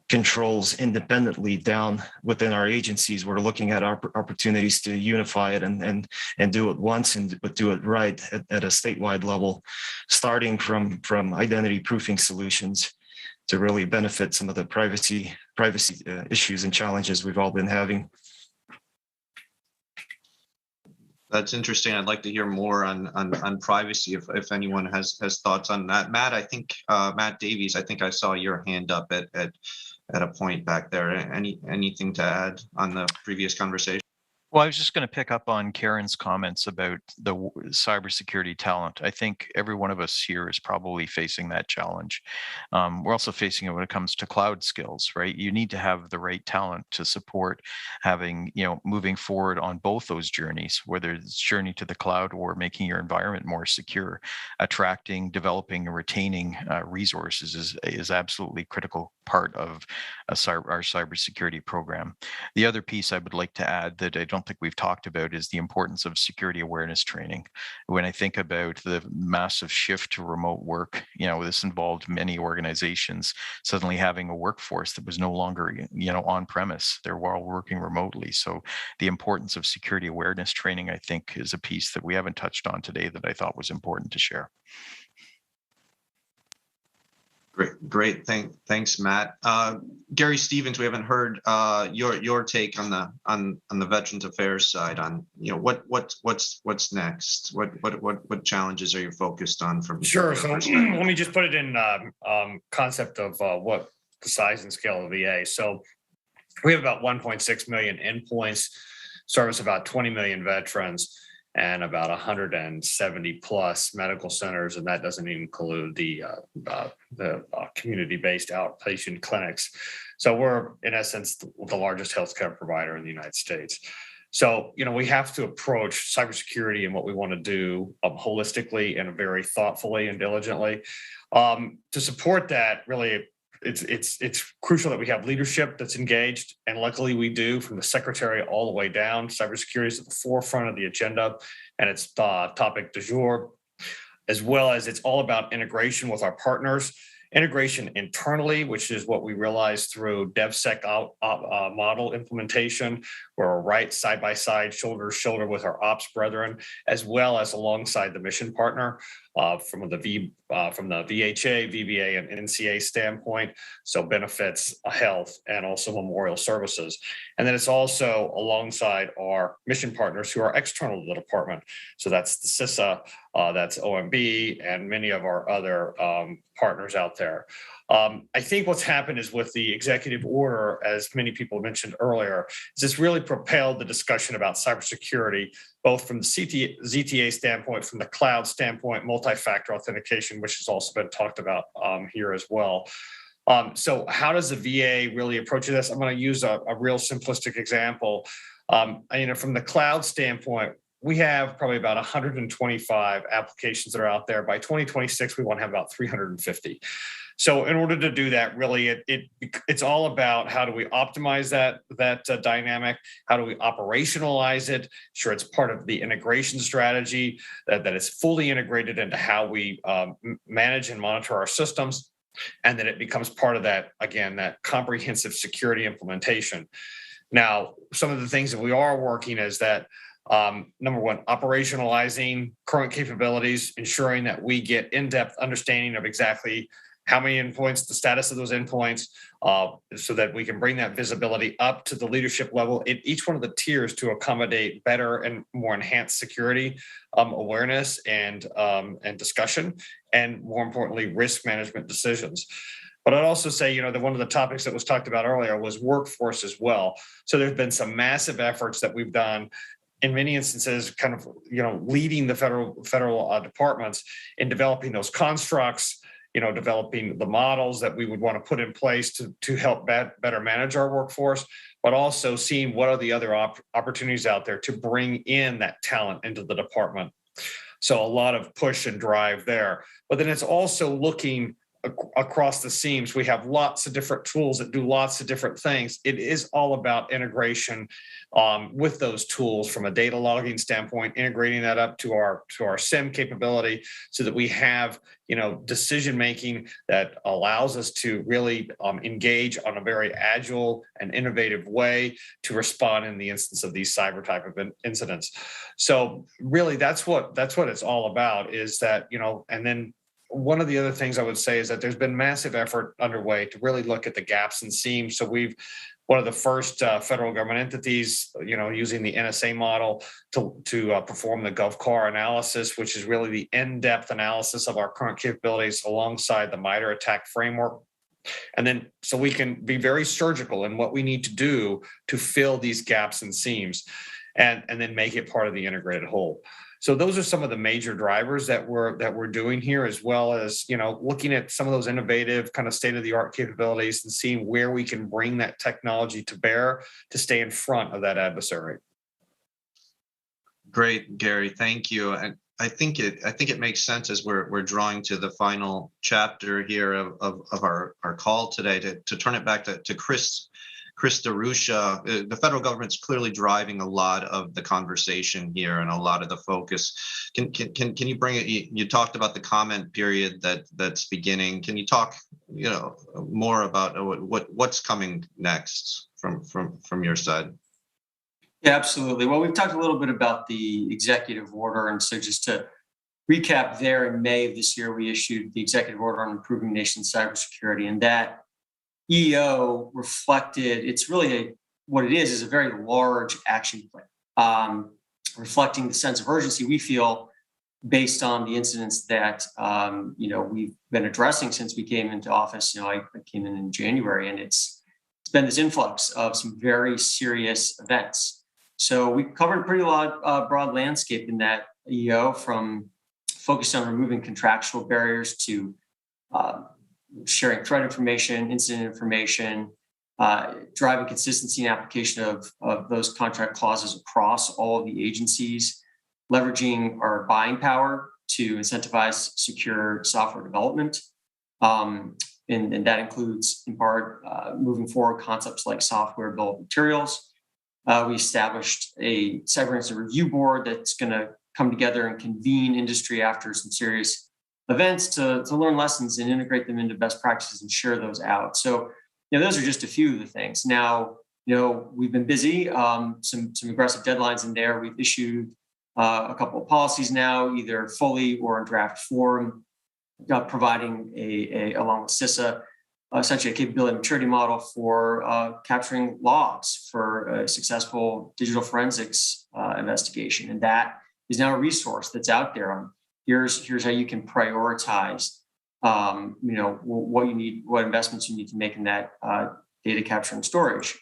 controls independently down within our agencies, we're looking at opportunities to unify it and do it once but do it right at a statewide level, starting from identity proofing solutions to really benefit some of the privacy issues and challenges we've all been having. That's interesting. I'd like to hear more on privacy if anyone has thoughts on that. Matt, I think Matt Davies, I think I saw your hand up at a point back there. Anything to add on the previous conversation? Well, I was just going to pick up on Karen's comments about the cybersecurity talent. I think every one of us here is probably facing that challenge. We're also facing it when it comes to cloud skills, right? You need to have the right talent to support having, moving forward on both those journeys, whether it's journey to the cloud or making your environment more secure. Attracting, developing, and retaining resources is absolutely critical part of our cybersecurity program. The other piece I would like to add that I don't think we've talked about is the importance of security awareness training. When I think about the massive shift to remote work, this involved many organizations suddenly having a workforce that was no longer, on premise. They're all working remotely. So the importance of security awareness training, I think, is a piece that we haven't touched on today that I thought was important to share. Great. Thanks, Matt. Gary Stevens, we haven't heard your take on the Veterans Affairs side on what's next. What challenges are you focused on from? Sure. So let me just put it in concept of what the size and scale of the VA. So we have about 1.6 million endpoints, service about 20 million veterans, and about 170 plus medical centers, and that doesn't even include the community-based outpatient clinics. So we're, in essence, the largest healthcare provider in the United States. So, we have to approach cybersecurity and what we want to do holistically and very thoughtfully and diligently. To support that, really, it's crucial that we have leadership that's engaged, and luckily we do, from the secretary all the way down. Cybersecurity is at the forefront of the agenda, and it's the topic du jour, as well as it's all about integration with our partners, integration internally, which is what we realized through DevSec model implementation, where we're right side by side, shoulder to shoulder with our ops brethren, as well as alongside the mission partner from the VHA, VBA, and NCA standpoint. So benefits, health, and also memorial services. And then it's also alongside our mission partners who are external to the department. So that's the CISA, that's OMB, and many of our other partners out there. I think what's happened is with the executive order, as many people mentioned earlier, is this really propelled the discussion about cybersecurity, both from the ZTA standpoint, from the cloud standpoint, multi-factor authentication, which has also been talked about here as well. So how does the VA really approach this? I'm going to use a real simplistic example. From the cloud standpoint, we have probably about 125 applications that are out there. By 2026, we want to have about 350. So in order to do that, really, it's all about how do we optimize that dynamic? How do we operationalize it? Sure, it's part of the integration strategy, that it's fully integrated into how we manage and monitor our systems, and that it becomes part of that, again, that comprehensive security implementation. Now, some of the things that we are working is that number one, operationalizing current capabilities, ensuring that we get in-depth understanding of exactly how many endpoints, the status of those endpoints, so that we can bring that visibility up to the leadership level in each one of the tiers to accommodate better and more enhanced security awareness and discussion, and more importantly, risk management decisions. But I'd also say, that one of the topics that was talked about earlier was workforce as well. So there's been some massive efforts that we've done in many instances, kind of, leading the federal departments in developing those constructs, developing the models that we would want to put in place to help better manage our workforce, but also seeing what are the other opportunities out there to bring in that talent into the department. So a lot of push and drive there. But then it's also looking across the seams. We have lots of different tools that do lots of different things. It is all about integration with those tools from a data logging standpoint, integrating that up to our SIM capability so that we have, decision making that allows us to really engage on a very agile and innovative way to respond in the instance of these cyber type of incidents. So really that's what it's all about, is that, and then one of the other things I would say is that there's been massive effort underway to really look at the gaps and seams. So one of the first federal government entities, using the NSA model to perform the GovCar analysis, which is really the in-depth analysis of our current capabilities alongside the MITRE ATT&CK framework. And then so we can be very surgical in what we need to do to fill these gaps and seams and then make it part of the integrated whole. So those are some of the major drivers that we're doing here, as well as, looking at some of those innovative kind of state-of-the-art capabilities and seeing where we can bring that technology to bear to stay in front of that adversary. Great, Gary. Thank you. And I think it makes sense as we're drawing to the final chapter here of our call today to turn it back to Chris DeRusha. The federal government's clearly driving a lot of the conversation here and a lot of the focus. Can you bring it? You talked about the comment period that's beginning. Can you talk, more about what's coming next from your side? Yeah, absolutely. Well, we've talked a little bit about the executive order, and so just to recap, there in May of this year, we issued the executive order on improving the nation's cybersecurity, and that EO reflected, it's really what it is a very large action plan, reflecting the sense of urgency we feel based on the incidents that, we've been addressing since we came into office. I came in January, and it's been this influx of some very serious events. So we covered a pretty broad landscape in that EO, from focused on removing contractual barriers to sharing threat information, incident information, driving consistency and application of those contract clauses across all of the agencies, leveraging our buying power to incentivize secure software development. And that includes, in part, moving forward concepts like software bill of materials. We established a cyber incident review board that's going to come together and convene industry after some serious events to learn lessons and integrate them into best practices and share those out. So, those are just a few of the things. Now, we've been busy, some aggressive deadlines in there. We've issued a couple of policies now, either fully or in draft form, providing along with CISA, essentially a capability maturity model for capturing logs for a successful digital forensics investigation. And that is now a resource that's out there on here's how you can prioritize, what you need, what investments you need to make in that data capture and storage.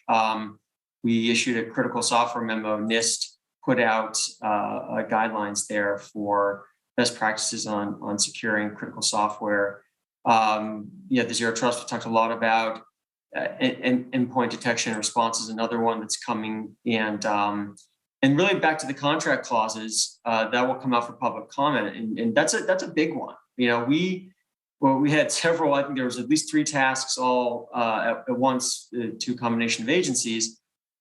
We issued a critical software memo. NIST put out guidelines there for best practices on securing critical software. The Zero Trust we talked a lot about. Endpoint detection and response is another one that's coming, and really back to the contract clauses that will come out for public comment, and that's a big one. We had several. I think there was at least 3 tasks all at once to a combination of agencies,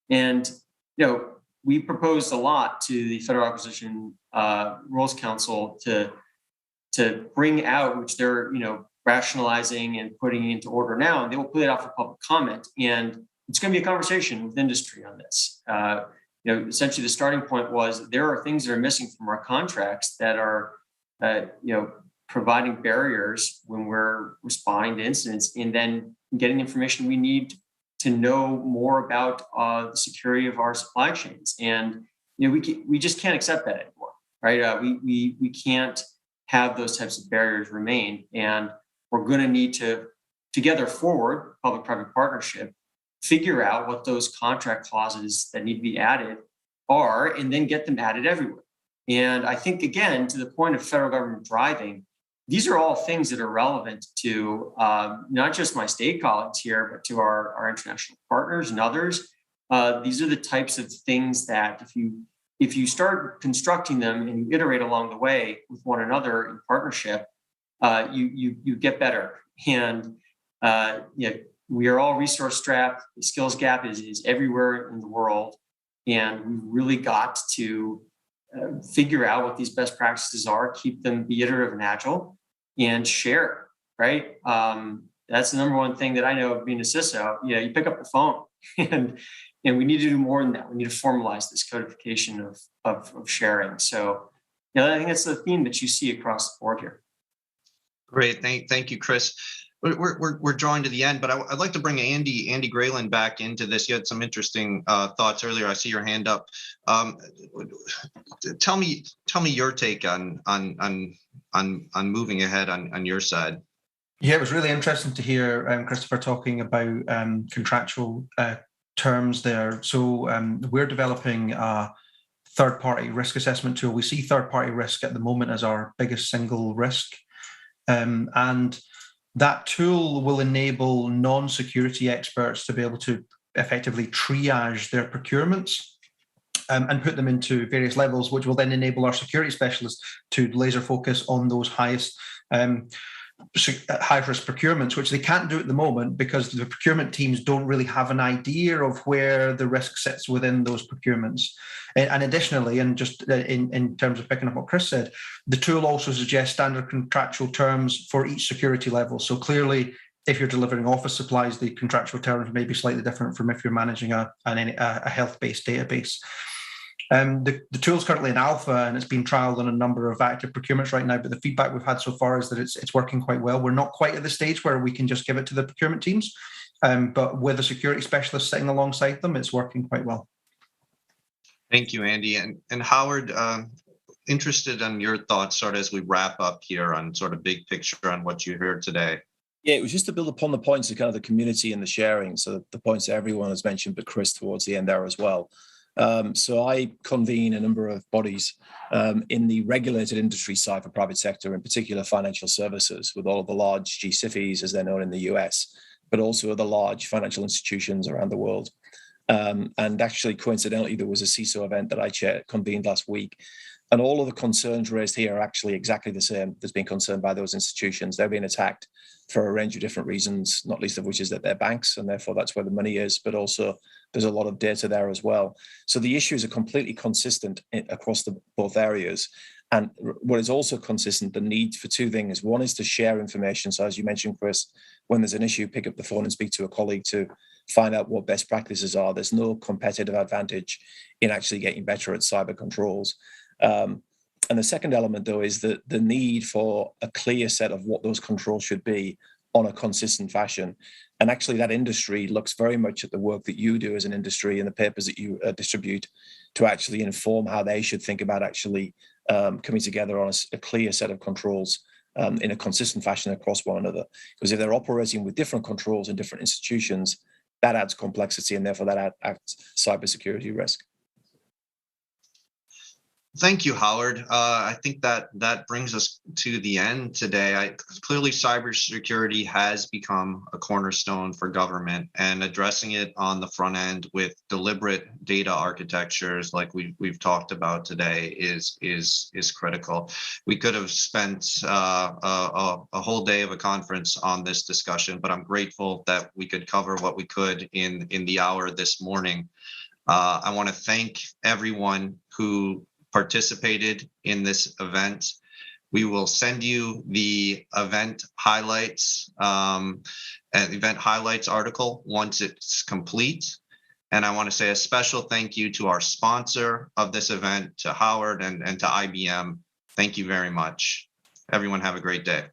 and we proposed a lot to the Federal Acquisition Rules Council to bring out, which they're rationalizing and putting into order now, and they will put it out for public comment. And it's going to be a conversation with industry on this. Essentially the starting point was there are things that are missing from our contracts that are, providing barriers when we're responding to incidents and then getting information we need to know more about the security of our supply chains. And, we just can't accept that anymore, right? We can't have those types of barriers remain. And we're going to need to, together forward, public-private partnership, figure out what those contract clauses that need to be added are, and then get them added everywhere. And I think, again, to the point of federal government driving, these are all things that are relevant to not just my state colleagues here, but to our international partners and others. These are the types of things that if you start constructing them and you iterate along the way with one another in partnership, you get better. And we are all resource strapped. The skills gap is everywhere in the world. And we really got to figure out what these best practices are, keep them, be iterative and agile, and share, right? That's the number one thing that I know of being a CISO. You pick up the phone and we need to do more than that. We need to formalize this codification of sharing. So I think that's the theme that you see across the board here. Great, thank you, Chris. We're drawing to the end, but I'd like to bring Andy Grayland back into this. You had some interesting thoughts earlier. I see your hand up. Tell me your take on moving ahead on your side. Yeah, it was really interesting to hear Christopher talking about contractual terms there. So we're developing a third-party risk assessment tool. We see third-party risk at the moment as our biggest single risk, and that tool will enable non-security experts to be able to effectively triage their procurements and put them into various levels, which will then enable our security specialists to laser focus on those highest high-risk procurements, which they can't do at the moment because the procurement teams don't really have an idea of where the risk sits within those procurements. And additionally, and just in terms of picking up what Chris said, the tool also suggests standard contractual terms for each security level. So clearly, if you're delivering office supplies, the contractual terms may be slightly different from if you're managing a health-based database. The tool's currently in alpha and it's been trialed on a number of active procurements right now, but the feedback we've had so far is that it's working quite well. We're not quite at the stage where we can just give it to the procurement teams, but with a security specialist sitting alongside them, it's working quite well. Thank you, Andy. And Howard, interested in your thoughts sort of as we wrap up here on sort of big picture on what you heard today. Yeah, it was just to build upon the points of kind of the community and the sharing. So the points that everyone has mentioned, but Chris towards the end there as well. So I convene a number of bodies in the regulated industry side for private sector, in particular financial services, with all of the large GSIFIs, as they're known in the US, but also the large financial institutions around the world. And actually, coincidentally, there was a CISO event that I convened last week. And all of the concerns raised here are actually exactly the same. There's been concern by those institutions. They're being attacked for a range of different reasons, not least of which is that they're banks, and therefore that's where the money is, but also there's a lot of data there as well. So the issues are completely consistent across both areas. And what is also consistent, the need for two things. One is to share information. So as you mentioned, Chris, when there's an issue, pick up the phone and speak to a colleague to find out what best practices are. There's no competitive advantage in actually getting better at cyber controls. And the second element, though, is the need for a clear set of what those controls should be on a consistent fashion. And actually, that industry looks very much at the work that you do as an industry and the papers that you distribute to actually inform how they should think about actually coming together on a clear set of controls in a consistent fashion across one another. Because if they're operating with different controls in different institutions, that adds complexity and therefore that adds cybersecurity risk. Thank you, Howard. I think that brings us to the end today. Clearly, cybersecurity has become a cornerstone for government, and addressing it on the front end with deliberate data architectures, like we've talked about today, is critical. We could have spent a whole day of a conference on this discussion, but I'm grateful that we could cover what we could in the hour this morning. I want to thank everyone who participated in this event. We will send you the event highlights article once it's complete. And I want to say a special thank you to our sponsor of this event, to Howard and to IBM. Thank you very much. Everyone have a great day.